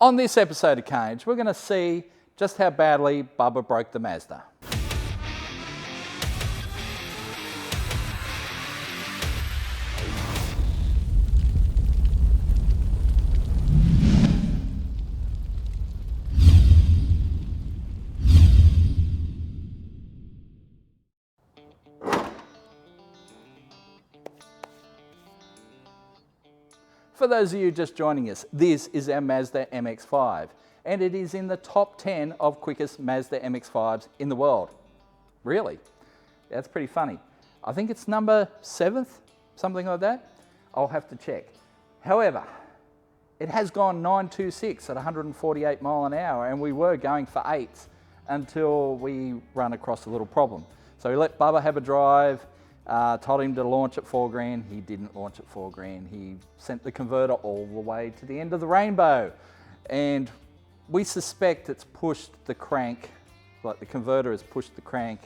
On this episode of Carnage, we're going to see just how badly Bubba broke the Mazda. For those of you just joining us, this is our Mazda MX5, and it is in the top 10 of quickest Mazda MX-5s in the world. Really? That's pretty funny. I think it's number 7th, something like that. I'll have to check. However, it has gone 926 at 148 mile an hour, and we were going for 8s until we run across a little problem. So we let Bubba have a drive. Told him to launch at 4 grand. He didn't launch at 4 grand. He sent the converter all the way to the end of the rainbow. And we suspect it's pushed the crank, like the converter has pushed the crank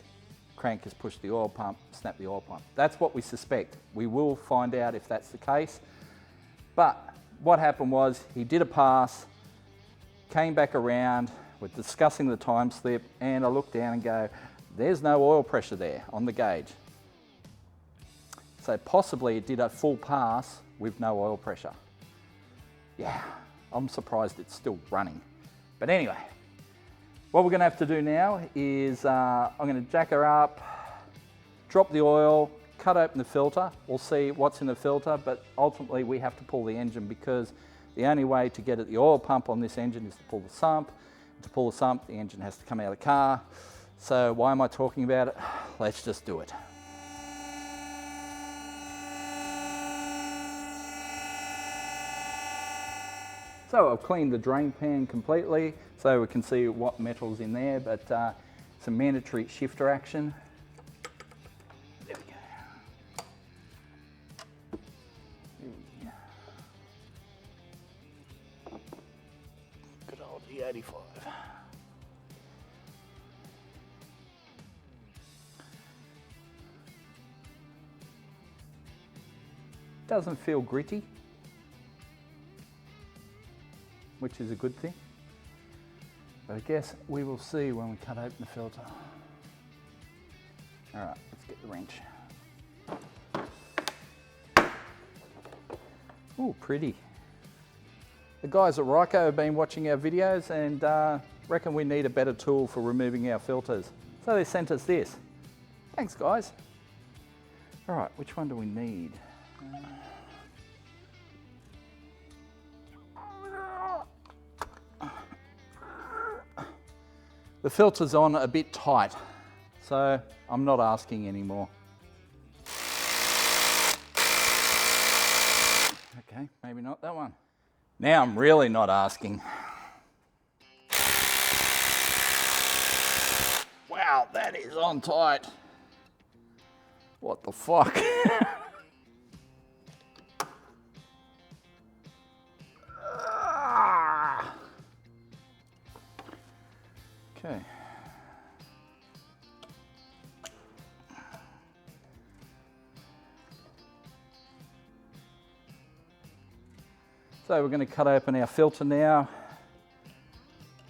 has pushed the oil pump, snapped the oil pump. That's what we suspect. We will find out if that's the case. But what happened was he did a pass, came back around, we're discussing the time slip, and I look down and go, there's no oil pressure there on the gauge. So possibly it did a full pass with no oil pressure. Yeah, I'm surprised it's still running. But anyway, what we're gonna have to do now is I'm gonna jack her up, drop the oil, cut open the filter. We'll see what's in the filter, but ultimately we have to pull the engine because the only way to get at the oil pump on this engine is to pull the sump. To pull the sump, the engine has to come out of the car. So why am I talking about it? Let's just do it. So I've cleaned the drain pan completely so we can see what metal's in there, but some mandatory shifter action. There we go. Good old E85. Doesn't feel gritty, which is a good thing. But I guess we will see when we cut open the filter. All right, let's get the wrench. Ooh, pretty. The guys at Ryko have been watching our videos and reckon we need a better tool for removing our filters. So they sent us this. Thanks, guys. All right, which one do we need? The filter's on a bit tight, so I'm not asking anymore. Okay, maybe not that one. Now I'm really not asking. Wow, that is on tight. What the fuck? Okay. So we're going to cut open our filter now,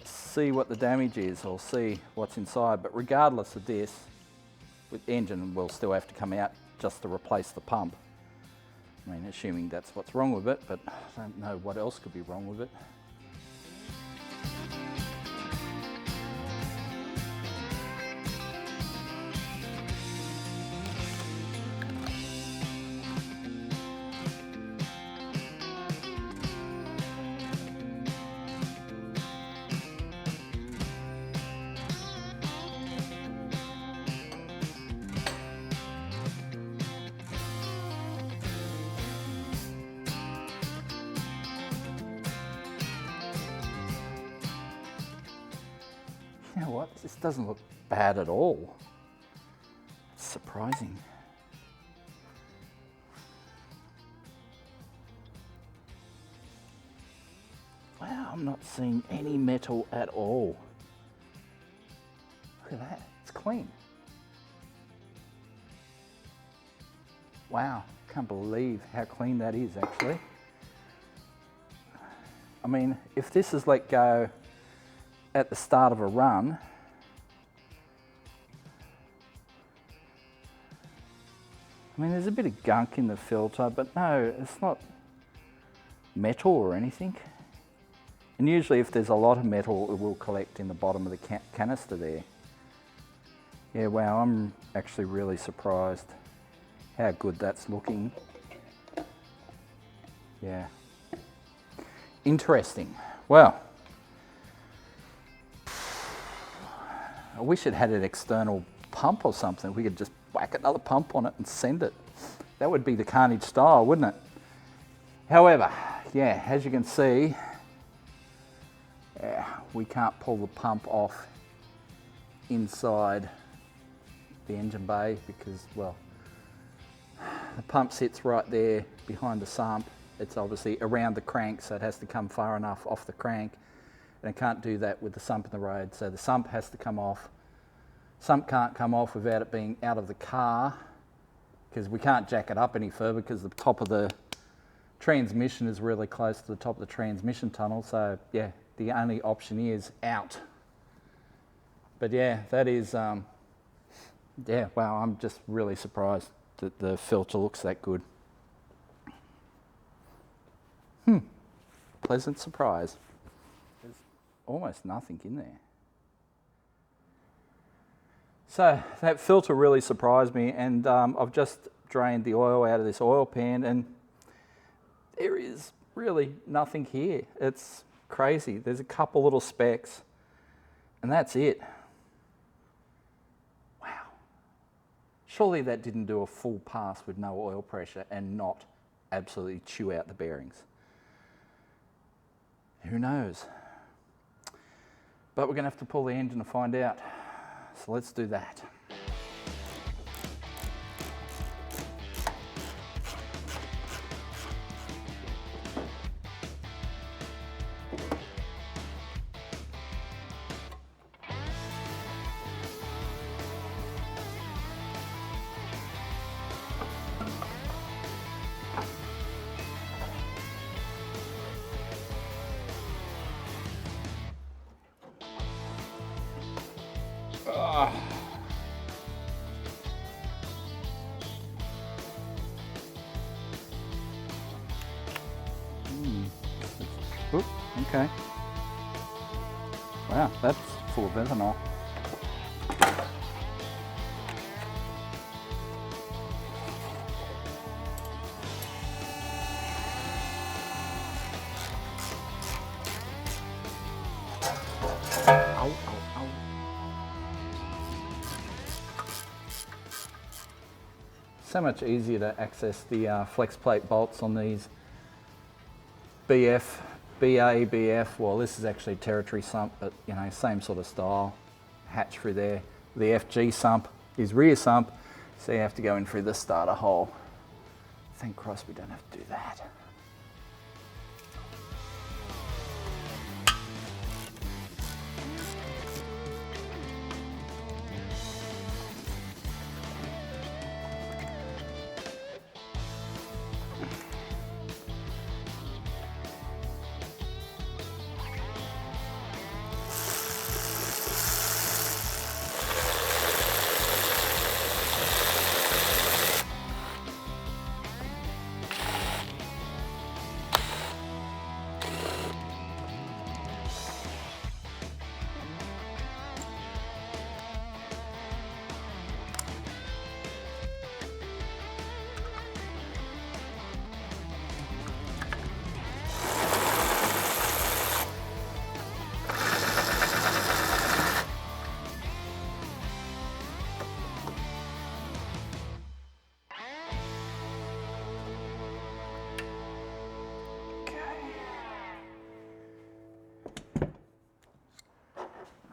see what the damage is, or see what's inside. But regardless of this, with the engine will still have to come out just to replace the pump. I mean, assuming that's what's wrong with it, but I don't know what else could be wrong with it. You know what? This doesn't look bad at all. It's surprising. Wow, I'm not seeing any metal at all. Look at that, it's clean. Wow, can't believe how clean that is actually. I mean, if this is let go at the start of a run, I mean, there's a bit of gunk in the filter, but no, it's not metal or anything. And usually if there's a lot of metal, it will collect in the bottom of the canister there. Yeah, wow, I'm actually really surprised how good that's looking. Yeah. Interesting. Well, I wish it had an external pump or something. We could just whack another pump on it and send it. That would be the Carnage style, wouldn't it? However, yeah, as you can see, we can't pull the pump off inside the engine bay because, well, the pump sits right there behind the sump. It's obviously around the crank, so it has to come far enough off the crank, and it can't do that with the sump in the road, so the sump has to come off. Sump can't come off without it being out of the car, because we can't jack it up any further because the top of the transmission is really close to the top of the transmission tunnel, so yeah, the only option is out. But yeah, that is, yeah, wow, I'm just really surprised that the filter looks that good. Pleasant surprise. There's almost nothing in there. So that filter really surprised me, and I've just drained the oil out of this oil pan, and there is really nothing here. It's crazy. There's a couple little specks, and that's it. Wow. Surely that didn't do a full pass with no oil pressure and not absolutely chew out the bearings. Who knows? But we're going to have to pull the engine to find out. So let's do that. Oop, okay. Wow, that's full of ethanol. Ow, ow, ow. So much easier to access the flex plate bolts on these BF, BA, BF. Well, this is actually territory sump, but you know, same sort of style. Hatch through there. The FG sump is rear sump, so you have to go in through the starter hole. Thank Christ we don't have to do that.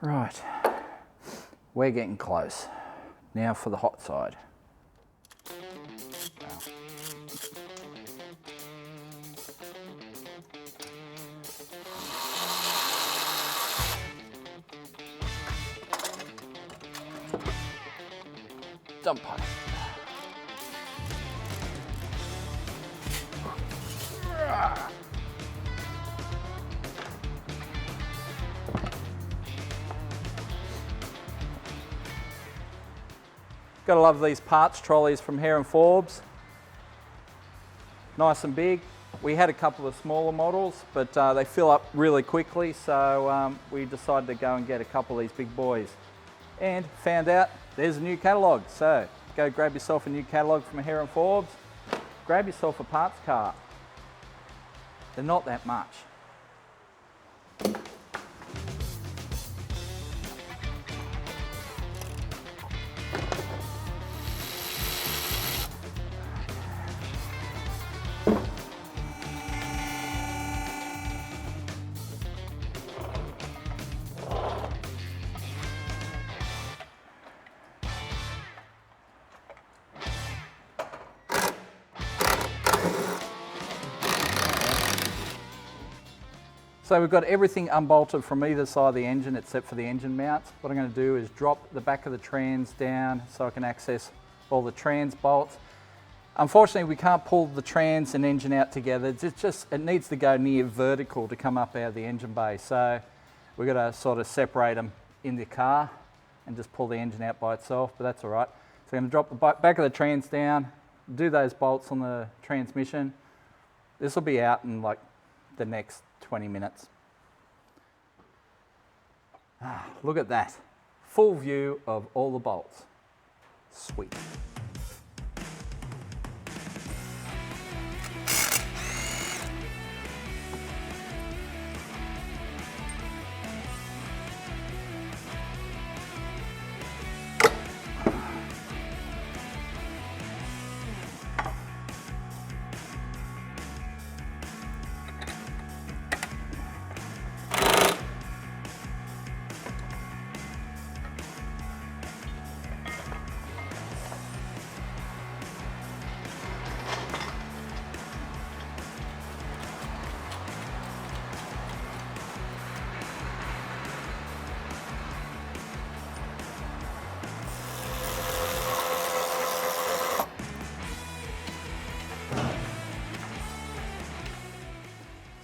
Right, we're getting close. Now for the hot side. Dump pipe. Gotta love these parts trolleys from Hare and Forbes. Nice and big. We had a couple of smaller models, but they fill up really quickly, so we decided to go and get a couple of these big boys. And found out there's a new catalogue, so go grab yourself a new catalogue from Hare and Forbes. Grab yourself a parts car. They're not that much. So we've got everything unbolted from either side of the engine except for the engine mounts. What I'm going to do is drop the back of the trans down so I can access all the trans bolts. Unfortunately, we can't pull the trans and engine out together. It needs to go near vertical to come up out of the engine bay. So we've got to sort of separate them in the car and just pull the engine out by itself, but that's all right. So I'm going to drop the back of the trans down, do those bolts on the transmission. This will be out in like the next 20 minutes. Look at that. Full view of all the bolts. Sweet.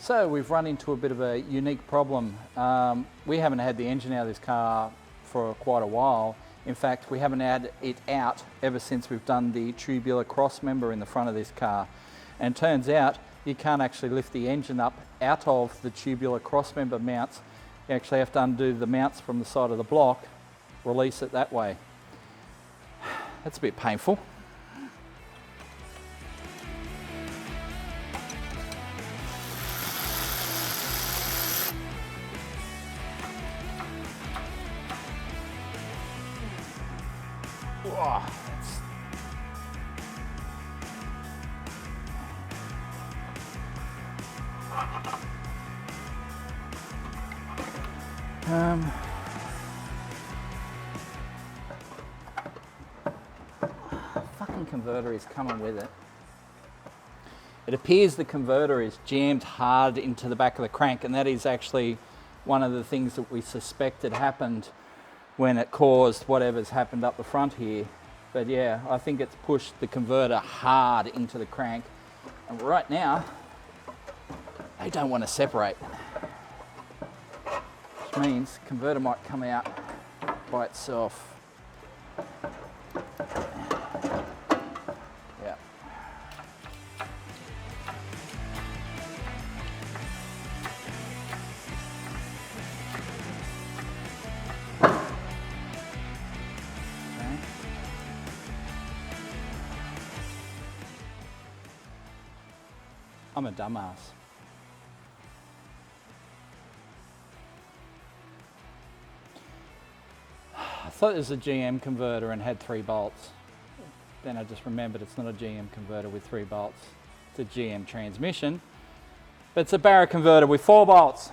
So we've run into a bit of a unique problem. We haven't had the engine out of this car for quite a while. In fact, we haven't had it out ever since we've done the tubular cross member in the front of this car. And it turns out you can't actually lift the engine up out of the tubular cross member mounts. You actually have to undo the mounts from the side of the block, release it that way. That's a bit painful. Oh, fucking converter is coming with it. It appears the converter is jammed hard into the back of the crank, and that is actually one of the things that we suspected happened when it caused whatever's happened up the front here. But yeah, I think it's pushed the converter hard into the crank. And right now, they don't want to separate. Which means the converter might come out by itself. Yeah. I'm a dumbass. I thought it was a GM converter and had 3 bolts. Then I just remembered it's not a GM converter with 3 bolts. It's a GM transmission, but it's a Barra converter with 4 bolts.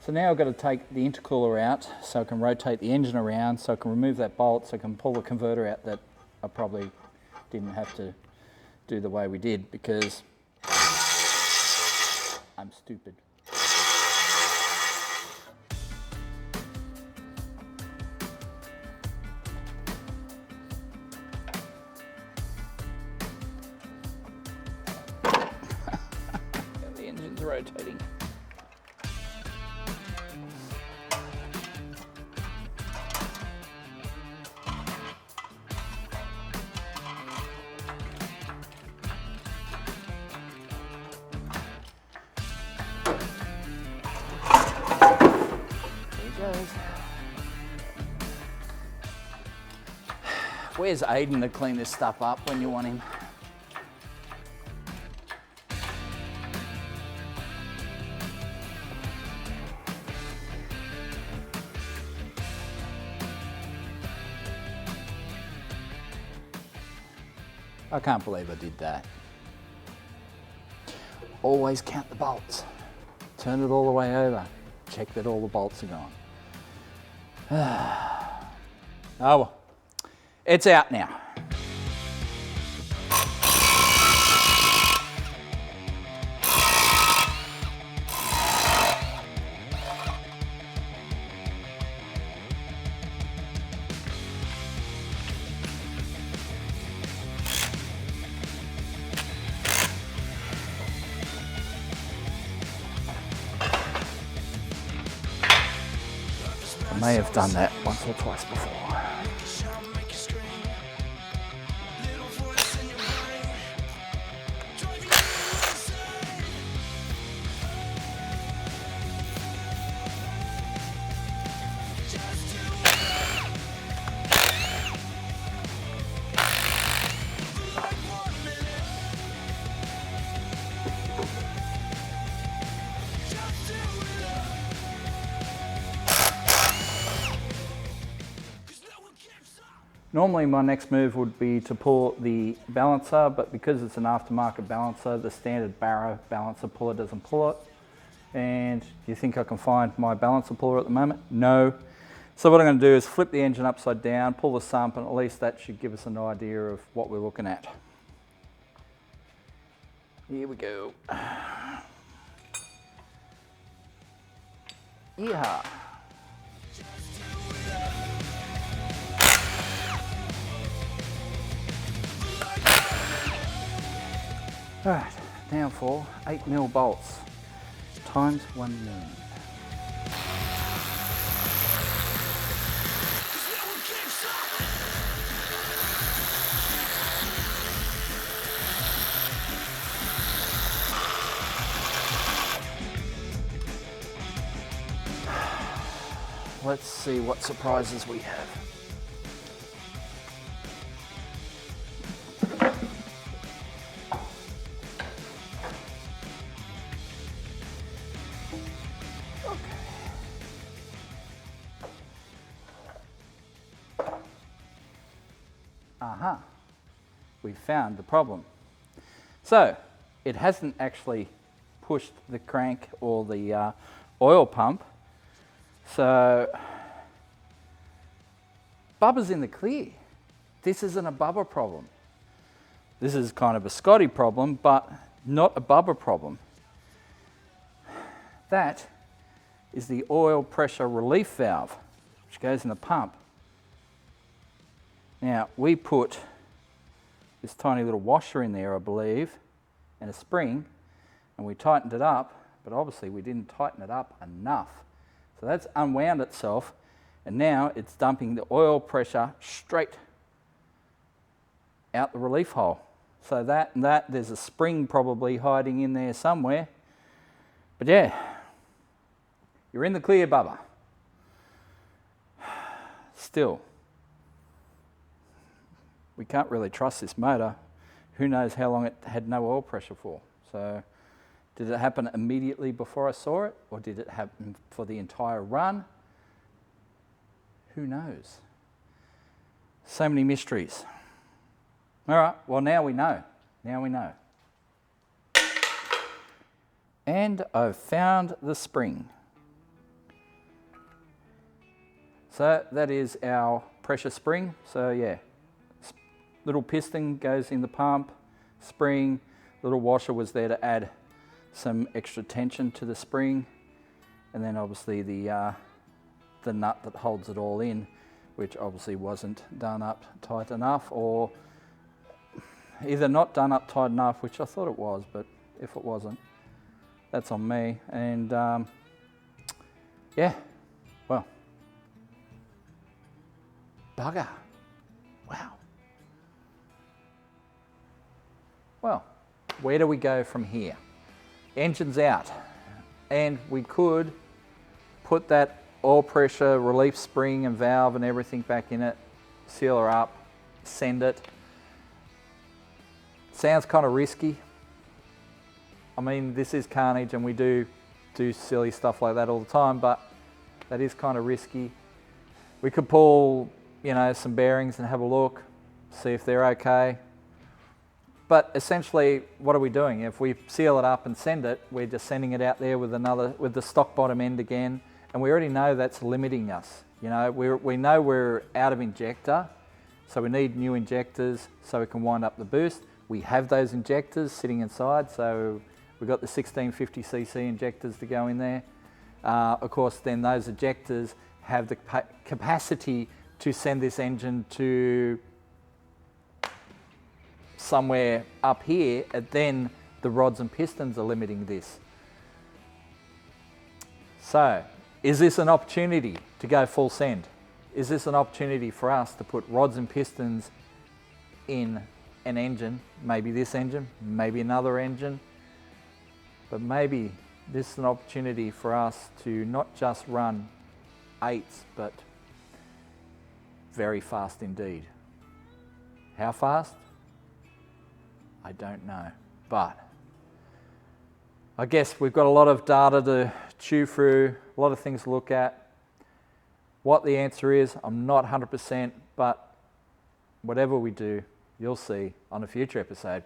So now I've got to take the intercooler out so I can rotate the engine around, so I can remove that bolt, so I can pull the converter out that I probably didn't have to do the way we did because I'm stupid. The engine's rotating. Where's Aiden to clean this stuff up when you want him? I can't believe I did that. Always count the bolts. Turn it all the way over. Check that all the bolts are gone. Oh well, it's out now. I may have done that once or twice before. Normally my next move would be to pull the balancer, but because it's an aftermarket balancer, the standard Barrow balancer puller doesn't pull it. And do you think I can find my balancer puller at the moment? No. So what I'm going to do is flip the engine upside down, pull the sump, and at least that should give us an idea of what we're looking at. Here we go. Yeehaw. Alright, now for 8mm bolts times 1 million. Let's see what surprises we have. Aha, we found the problem. So it hasn't actually pushed the crank or the oil pump. So Bubba's in the clear. This isn't a Bubba problem. This is kind of a Scotty problem, but not a Bubba problem. That is the oil pressure relief valve, which goes in the pump. Now, we put this tiny little washer in there, I believe, and a spring, and we tightened it up, but obviously we didn't tighten it up enough. So that's unwound itself, and now it's dumping the oil pressure straight out the relief hole. So that there's a spring probably hiding in there somewhere. But yeah, you're in the clear, Bubba. Still, we can't really trust this motor. Who knows how long it had no oil pressure for. So did it happen immediately before I saw it, or did it happen for the entire run? Who knows? So many mysteries. All right, well now we know. Now we know. And I've found the spring. So that is our pressure spring. So yeah, little piston goes in the pump, spring, little washer was there to add some extra tension to the spring, and then obviously the nut that holds it all in, which obviously wasn't done up tight enough, or either not done up tight enough, which I thought it was, but if it wasn't, that's on me. And yeah, well, bugger, wow. Well, where do we go from here? Engine's out, and we could put that oil pressure relief spring and valve and everything back in it, seal her up, send it. Sounds kind of risky. I mean, this is Carnage and we do silly stuff like that all the time, but that is kind of risky. We could pull, you know, some bearings and have a look, see if they're okay. But essentially, what are we doing? If we seal it up and send it, we're just sending it out there with the stock bottom end again, and we already know that's limiting us. You know, we know we're out of injector, so we need new injectors so we can wind up the boost. We have those injectors sitting inside, so we've got the 1650cc injectors to go in there. Of course, then those injectors have the capacity to send this engine to somewhere up here, and then the rods and pistons are limiting this. So, is this an opportunity to go full send? Is this an opportunity for us to put rods and pistons in an engine, maybe this engine, maybe another engine, but maybe this is an opportunity for us to not just run 8s, but very fast indeed. How fast? I don't know, but I guess we've got a lot of data to chew through, a lot of things to look at. What the answer is, I'm not 100%, but whatever we do, you'll see on a future episode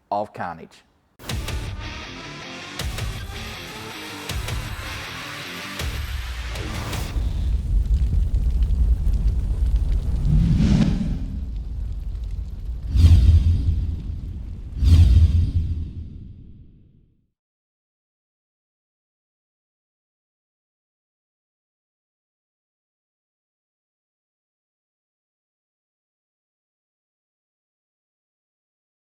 of Carnage.